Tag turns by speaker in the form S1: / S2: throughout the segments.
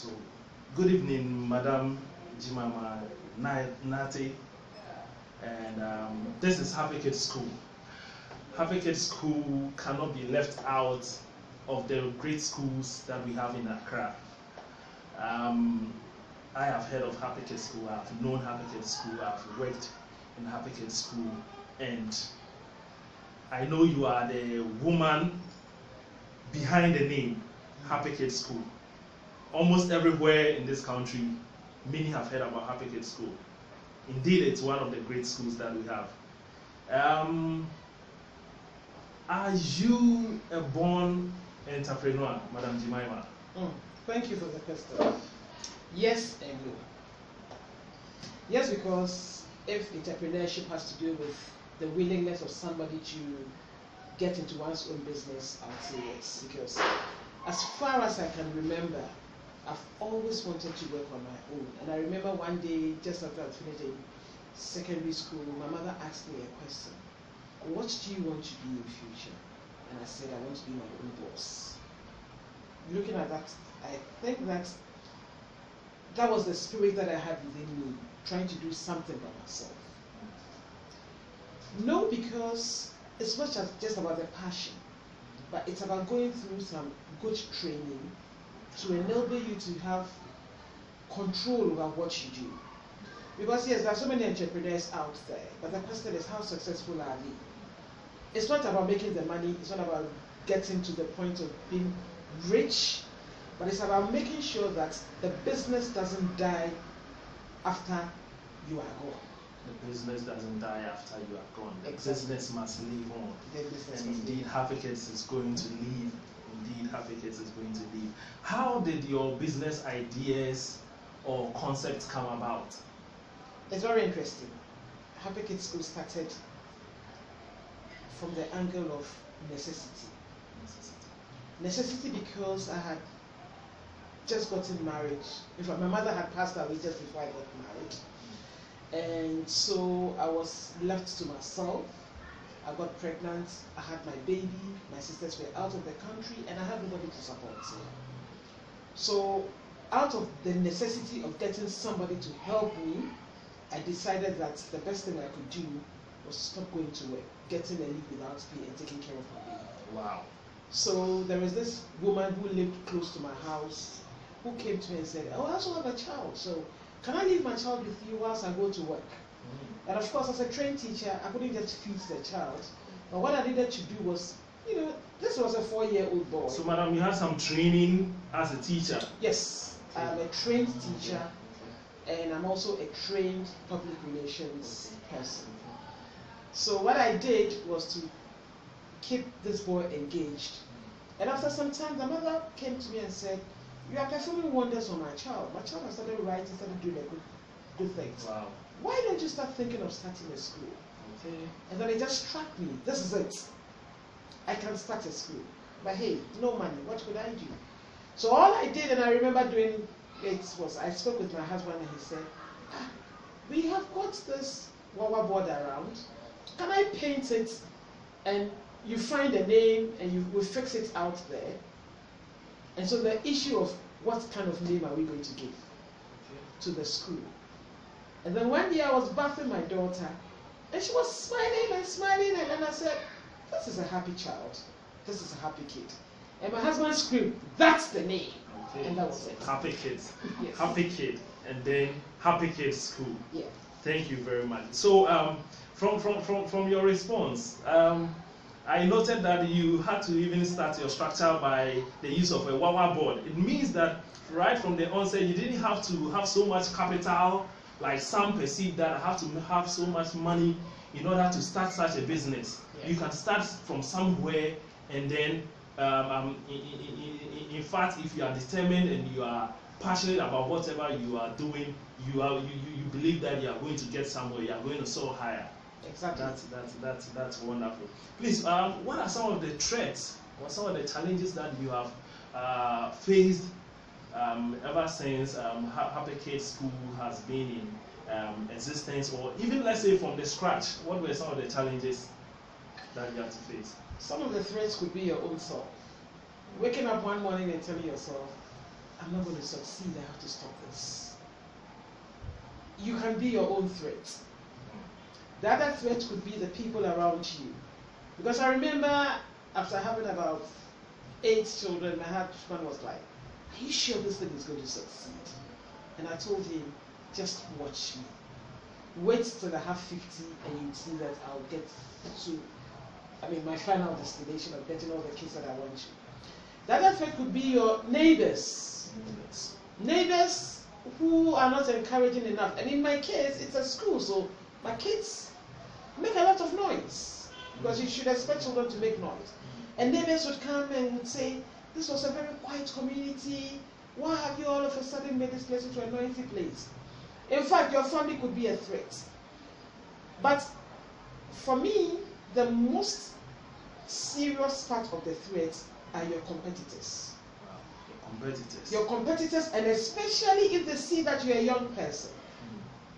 S1: So, good evening, Madam Jemima, Nartey, and this is Happy Kids School. Happy Kids School cannot be left out of the great schools that we have in Accra. I have heard of Happy Kids School, I've known Happy Kids School, I've worked in Happy Kids School, and I know you are the woman behind the name Happy Kids School. Almost everywhere in this country, many have heard about Happy Kids School. Indeed, it's one of the great schools that we have. Are you a born entrepreneur, Madam Jemima?
S2: Thank you for the question. Yes and no. Yes, because if entrepreneurship has to do with the willingness of somebody to get into one's own business, I would say yes. Because as far as I can remember, I've always wanted to work on my own. And I remember one day, just after I finished in secondary school, my mother asked me a question. What do you want to be in the future? And I said, I want to be my own boss. Looking at that, I think that was the spirit that I had within me, trying to do something by myself. No, because it's not just about the passion, but it's about going through some good training to enable you to have control over what you do. Because yes, there are so many entrepreneurs out there, but the question is, how successful are they? It's not about making the money, it's not about getting to the point of being rich, but it's about making sure that the business doesn't die after you are gone.
S1: The business doesn't die after you are gone. The
S2: Exactly.
S1: business must live on.
S2: And
S1: indeed, Happy Kids is going to live. Indeed, Happy Kids is going to live. How did your business ideas or concepts come about?
S2: It's very interesting. Happy Kids School started from the angle of necessity. Necessity because I had just gotten married. In fact, my mother had passed away just before I got married. And so I was left to myself. I got pregnant, I had my baby, my sisters were out of the country, and I had nobody to support me. So out of the necessity of getting somebody to help me, I decided that the best thing I could do was stop going to work, getting a leave without pay and taking care of my baby.
S1: Wow.
S2: So there was this woman who lived close to my house who came to me and said, oh, I also have a child, so can I leave my child with you whilst I go to work? And of course, as a trained teacher, I couldn't just feed the child. But what I needed to do was, this was a 4-year-old boy.
S1: So, madam, you had some training as a teacher?
S2: Yes, I'm a trained teacher, and I'm also a trained public relations person. So what I did was to keep this boy engaged. And after some time, the mother came to me and said, you are performing wonders on my child. My child has started writing, started doing the good things.
S1: Wow.
S2: Why don't you start thinking of starting a school?
S1: Okay. And
S2: then it just struck me, this is it. I can start a school. But hey, no money, what could I do? So all I did, and I remember doing it, was I spoke with my husband and he said, we have got this Wawa board around. Can I paint it and you find a name and we fix it out there? And so the issue of what kind of name are we going to give to the school? And then one day I was bathing my daughter, and she was smiling and smiling, and then I said, this is a happy child. This is a happy kid. And my husband screamed, that's the name. Okay. And that was it.
S1: Happy Kids.
S2: Yes.
S1: Happy Kid. And then Happy Kids School.
S2: Yeah.
S1: Thank you very much. So from your response, I noted that you had to even start your structure by the use of a Wawa board. It means that right from the onset, you didn't have to have so much capital, like some perceive that I have to have so much money in order to start such a business. Yeah. You can start from somewhere, and then, in fact, if you are determined and you are passionate about whatever you are doing, you believe that you are going to get somewhere, you are going to soar higher.
S2: Exactly.
S1: That's wonderful. Please, what are some of the threats or some of the challenges that you have faced ever since Happy Kids School has been in existence, or even let's say from the scratch? What were some of the challenges that you had to face?
S2: Some of the threats could be your own self. Waking up one morning and telling yourself, I'm not going to succeed, I have to stop this. You can be your own threat. The other threat could be the people around you. Because I remember after having about 8 children, my husband was like, are you sure this thing is going to succeed? And I told him, just watch me. Wait till I have 50 and you see that I'll get to, my final destination of getting all the kids that I want to. The other threat could be your neighbors. Neighbors who are not encouraging enough. And in my case, it's a school, so my kids make a lot of noise. Because you should expect children to make noise. And neighbors would come and would say, this was a very quiet community. Why have you all of a sudden made this place into a noisy place? In fact, your family could be a threat. But for me, the most serious part of the threat are your competitors.
S1: Wow. Your competitors.
S2: Your competitors, and especially if they see that you're a young person.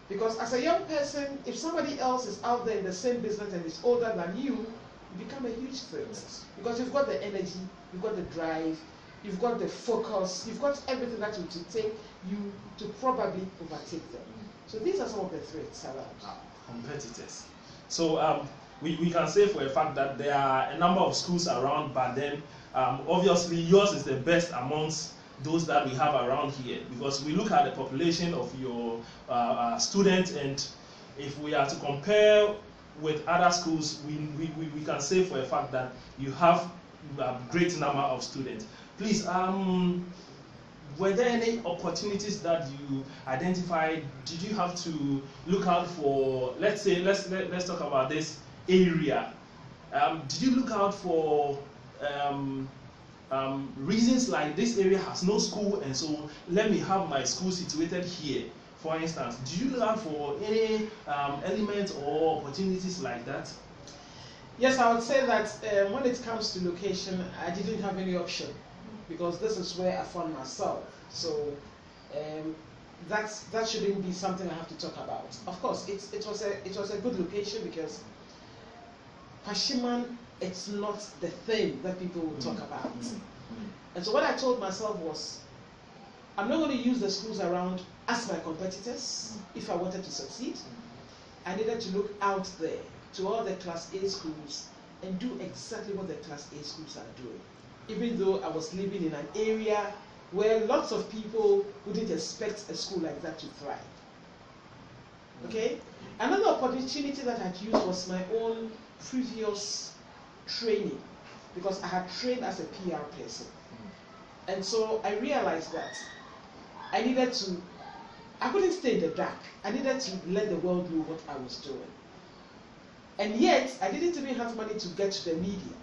S2: Because as a young person, if somebody else is out there in the same business and is older than you, you become a huge threat.
S1: Yes.
S2: Because you've got the energy, you've got the drive, you've got the focus, you've got everything that will take you to probably overtake them. So these are some of the threats around.
S1: Competitors. So we can say for a fact that there are a number of schools around, but then obviously yours is the best amongst those that we have around here, because we look at the population of your students, and if we are to compare with other schools, we can say for a fact that you have a great number of students. Please, were there any opportunities that you identified? Did you have to look out for, let's talk about this area. Did you look out for reasons like this area has no school, and so let me have my school situated here, for instance? Did you look out for any elements or opportunities like that?
S2: Yes, I would say that when it comes to location, I didn't have any option, because this is where I found myself. So that shouldn't be something I have to talk about. Of course, it was a good location, because Pashiman, it's not the thing that people will talk about. And so what I told myself was, I'm not going to use the schools around as my competitors if I wanted to succeed. I needed to look out there to all the Class A schools and do exactly what the Class A schools are doing. Even though I was living in an area where lots of people wouldn't expect a school like that to thrive. Okay? Another opportunity that I had used was my own previous training, because I had trained as a PR person. And so I realized that I couldn't stay in the dark. I needed to let the world know what I was doing. And yet, I didn't even have money to get to the media.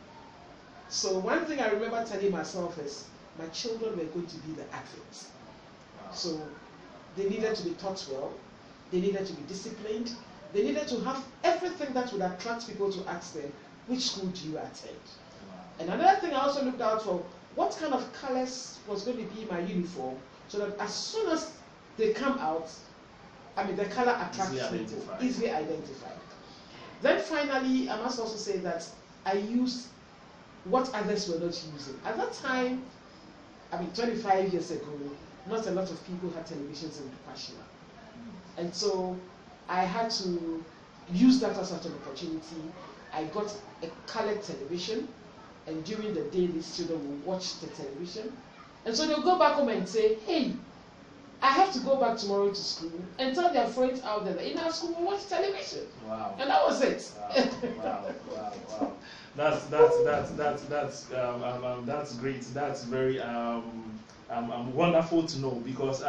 S2: So one thing I remember telling myself is, my children were going to be the athletes. Wow. So they needed to be taught well, they needed to be disciplined, they needed to have everything that would attract people to ask them, which school do you attend? Wow. And another thing I also looked out for, what kind of colors was going to be my uniform, so that as soon as they come out, the color attracts people, easily identified. Then finally, I must also say that I used what others were not using. At that time, 25 years ago, not a lot of people had televisions in Pashima. And so I had to use that as an opportunity. I got a colored television, and during the day, these children will watch the television. And so they'll go back home and say, hey, I have to go back tomorrow to school, and tell their friends out there that in our school we watch television. Wow. And that was it.
S1: Wow. That's great. That's very wonderful to know, because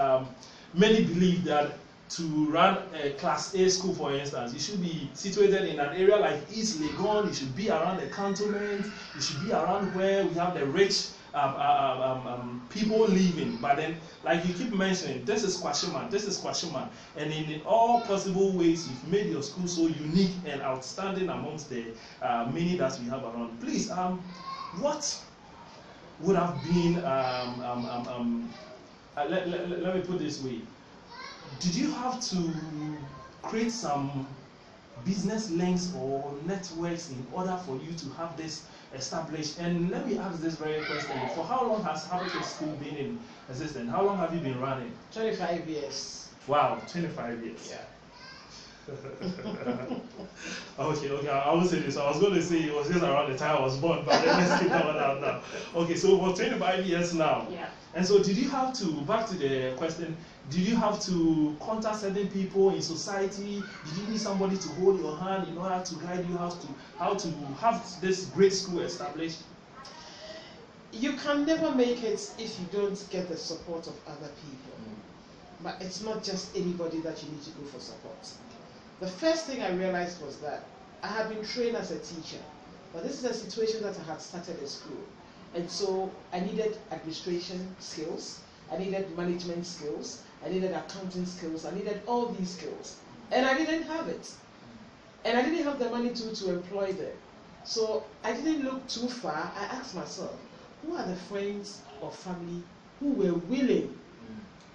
S1: many believe that to run a Class A school, for instance, you should be situated in an area like East Legon. You should be around the cantonment. You should be around where we have the rich people living. But then, like you keep mentioning, this is Kwashiman, and in all possible ways, you've made your school so unique and outstanding amongst the many that we have around. Please, what would have been? Let me put it this way: did you have to create some business links or networks in order for you to have this established? And let me ask this very question: for how long has Habitat School been in existence? How long have you been running?
S2: 25 years.
S1: Wow, 25 years.
S2: Yeah.
S1: Okay, I will say this. I was going to say it was just around the time I was born, but let's keep that one out now. Okay, so for 25 years now.
S2: Yeah.
S1: And so did you have to, back to the question, did you have to contact certain people in society? Did you need somebody to hold your hand in order to guide you how to have this great school established?
S2: You can never make it if you don't get the support of other people. But it's not just anybody that you need to go for support. The first thing I realized was that I had been trained as a teacher, but this is a situation that I had started a school. And so I needed administration skills, I needed management skills, I needed accounting skills, I needed all these skills. And I didn't have it. And I didn't have the money to employ them. So I didn't look too far. I asked myself, who are the friends or family who were willing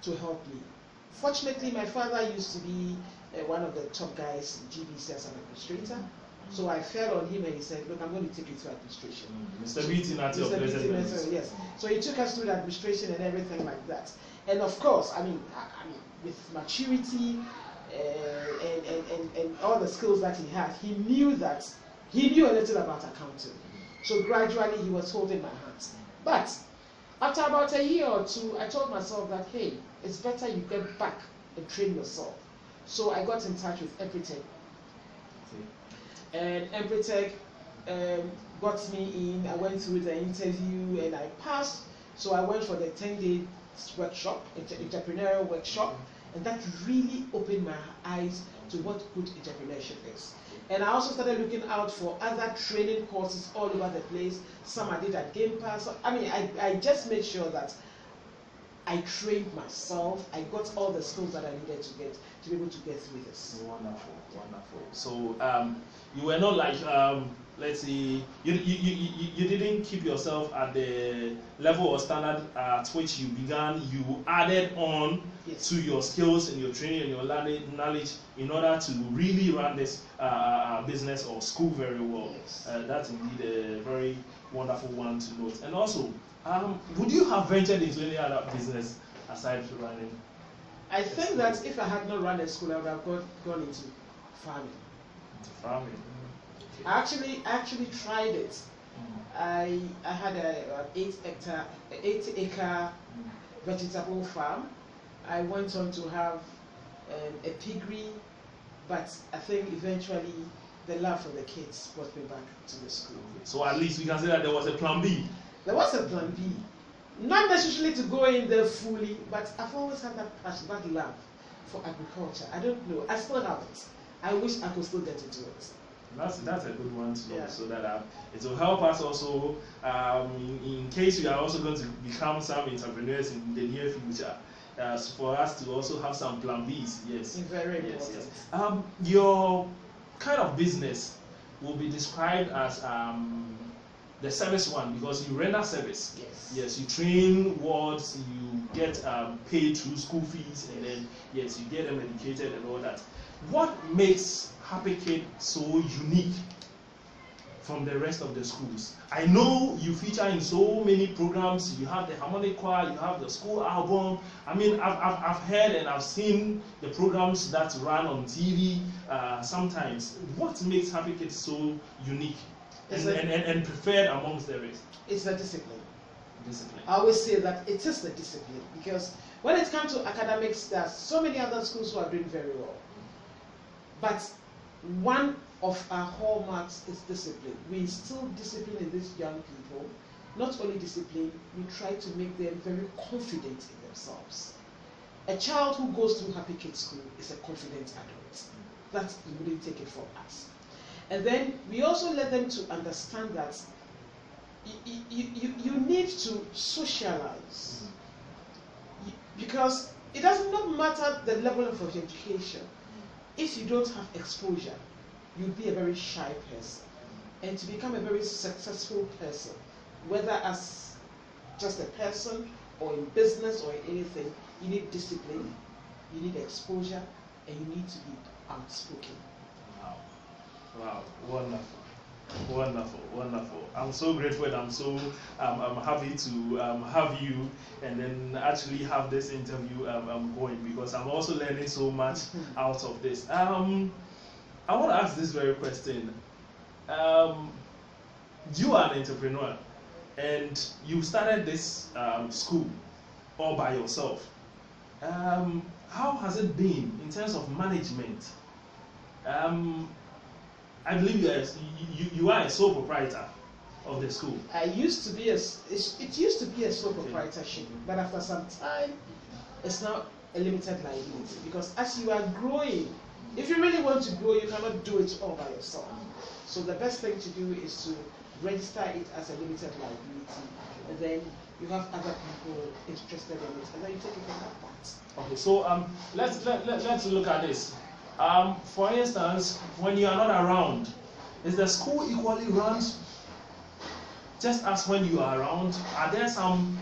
S2: to help me? Fortunately, my father used to be one of the top guys in GBC as an administrator. So I fell on him and he said, look, I'm going to take you through administration.
S1: Mr. BT, Nartey of Pleasant.
S2: Yes. So he took us through the administration and everything like that. And of course, I mean with maturity and all the skills that he had, he knew a little about accounting. So gradually he was holding my hands. But after about a year or two, I told myself that, hey, it's better you get back and train yourself. So I got in touch with Empretech. And Empretech got me in. I went through the interview and I passed. So I went for the 10-day workshop, entrepreneurial workshop, and that really opened my eyes to what good entrepreneurship is. And I also started looking out for other training courses all over the place. Some I did at Game Pass. I mean, I just made sure that I trained myself. I got all the skills that I needed to be able to get through this.
S1: Wonderful, wonderful. So you were not like, let's see, you didn't keep yourself at the level or standard at which you began. You added on to your skills and your training and your knowledge in order to really run this business or school very well.
S2: Yes.
S1: That's indeed a very wonderful one to note. And also, would you have ventured into any other business aside from running?
S2: I think that if I had not run a school, I would have gone into farming.
S1: Into farming. Okay.
S2: I actually tried it. I had an 8-acre vegetable farm. I went on to have a piggery, but I think eventually the love for the kids brought me back to the school.
S1: So at least we can say that there was a plan B.
S2: There was a plan B. Not necessarily to go in there fully, but I've always had that passion, that love for agriculture. I don't know. I still have it. I wish I could still get into it.
S1: That's a good one to know, so that it will help us also in case we are also going to become some entrepreneurs in the near future. For us to also have some plan Bs. Yes.
S2: Very important.
S1: Yes. Your kind of business will be described as the service one, because you render service.
S2: Yes.
S1: Yes, you train wards, you get paid through school fees, and then yes, you get them educated and all that. What makes Happy Kid so unique from the rest of the schools? I know you feature in so many programs. You have the harmonic choir, you have the school album. I mean, I've heard and I've seen the programs that run on TV sometimes. What makes Happy Kid so unique and preferred amongst the rest?
S2: It's the discipline.
S1: Discipline.
S2: I always say that it is the discipline, because when it comes to academics, there are so many other schools who are doing very well. But one of our hallmarks is discipline. We instill discipline in these young people. Not only discipline, we try to make them very confident in themselves. A child who goes through Happy Kids School is a confident adult. That you wouldn't take it from us. And then we also let them to understand that you need to socialize. Because it does not matter the level of your education. If you don't have exposure, you'll be a very shy person. And to become a very successful person, whether as just a person or in business or in anything, you need discipline, you need exposure, and you need to be outspoken.
S1: Wow. Wow, wonderful. Wonderful, wonderful. I'm so grateful and I'm so I'm happy to have you and then actually have this interview going, because I'm also learning so much out of this. I want to ask this very question. You are an entrepreneur and you started this school all by yourself. How has it been in terms of management? I believe you are a sole proprietor of the school.
S2: I used to be it used to be a sole proprietorship, but after some time, it's now a limited liability, because as you are growing, if you really want to grow, you cannot do it all by yourself. So the best thing to do is to register it as a limited liability, and then you have other people interested in it, and then you take it from that part.
S1: Okay, so let's look at this. For instance, when you are not around, is the school equally run just as when you are around? Are there some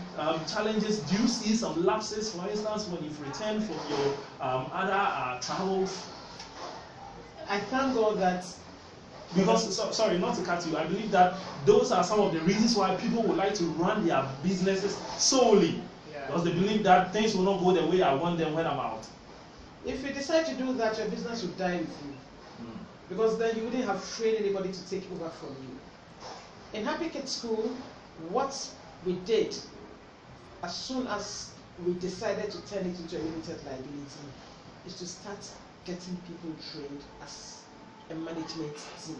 S1: challenges? Do you see some lapses, for instance, when you've returned from your other travels?
S2: I thank God that...
S1: Because, sorry, not to cut you, I believe that those are some of the reasons why people would like to run their businesses solely. Yeah. Because they believe that things will not go the way I want them when I'm out.
S2: If you decide to do that, your business will die with you. Because then you wouldn't have trained anybody to take over from you. In Happy Kids School, what we did, as soon as we decided to turn it into a limited liability, is to start getting people trained as a management team.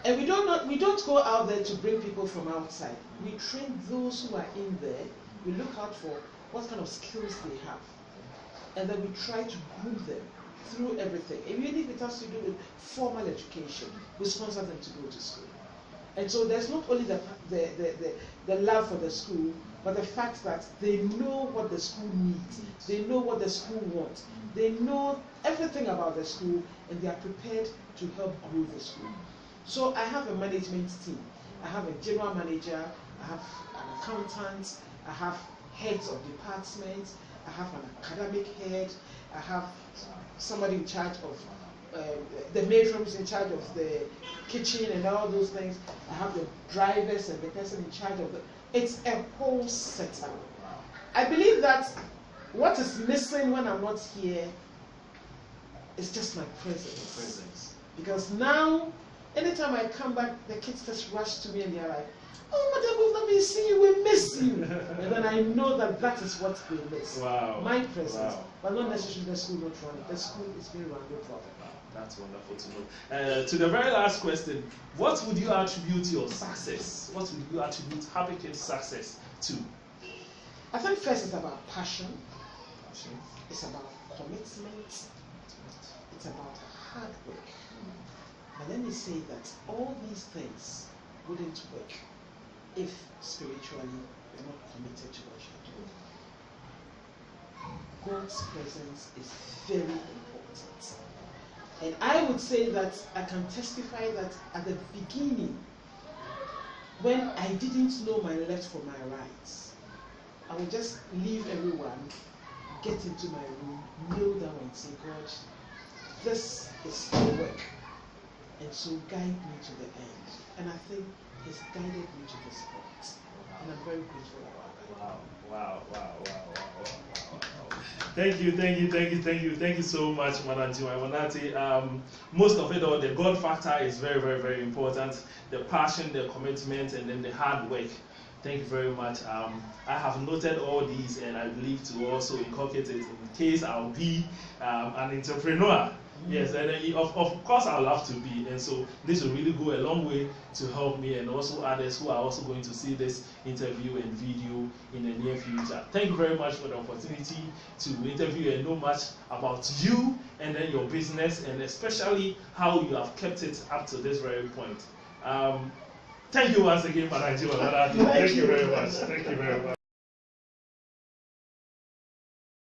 S2: And we don't go out there to bring people from outside. We train those who are in there. We look out for what kind of skills they have. And then we try to groom them through everything. Even if it has to do with formal education, we sponsor them to go to school. And so there's not only the love for the school, but the fact that they know what the school needs, they know what the school wants, they know everything about the school, and they are prepared to help grow the school. So I have a management team. I have a general manager, I have an accountant, I have heads of departments, I have an academic head, I have somebody in charge of the matron is in charge of the kitchen and all those things. I have the drivers and the person in charge of the... It's a whole setup. I believe that what is missing when I'm not here is just my presence. Because now, anytime I come back, the kids just rush to me and they're like, "Oh, madam, we've not been seeing you, we miss you." And then I know that that is what they miss.
S1: Wow.
S2: My presence. Wow. But not necessarily the school not running. The school is being run, no problem.
S1: That's wonderful to know. To the very last question, what would you attribute your success? What would you attribute Happy Kids' success to?
S2: I think first it's about passion. It's about commitment. It's about hard work. And let me say that all these things wouldn't work if spiritually you're not committed to what you're doing. God's presence is very important. And I would say that I can testify that at the beginning, when I didn't know my left from my right, I would just leave everyone, get into my room, kneel down and say, "God, this is your work. And so guide me to the end." And I think He's guided me to this point. And I'm very grateful about that.
S1: Wow. Thank you so much, Madam Jemima. Most of it all, the God factor is very, very, very important. The passion, the commitment, and then the hard work. Thank you very much. I have noted all these, and I believe to also inculcate it in case I'll be an entrepreneur. Yes, and of course I'll love to be, and so this will really go a long way to help me and also others who are also going to see this interview and video in the near future. Thank you very much for the opportunity to interview and know much about you and then your business, and especially how you have kept it up to this very point. Thank you once again, Madam Jemima. Thank you very much. Thank you very much.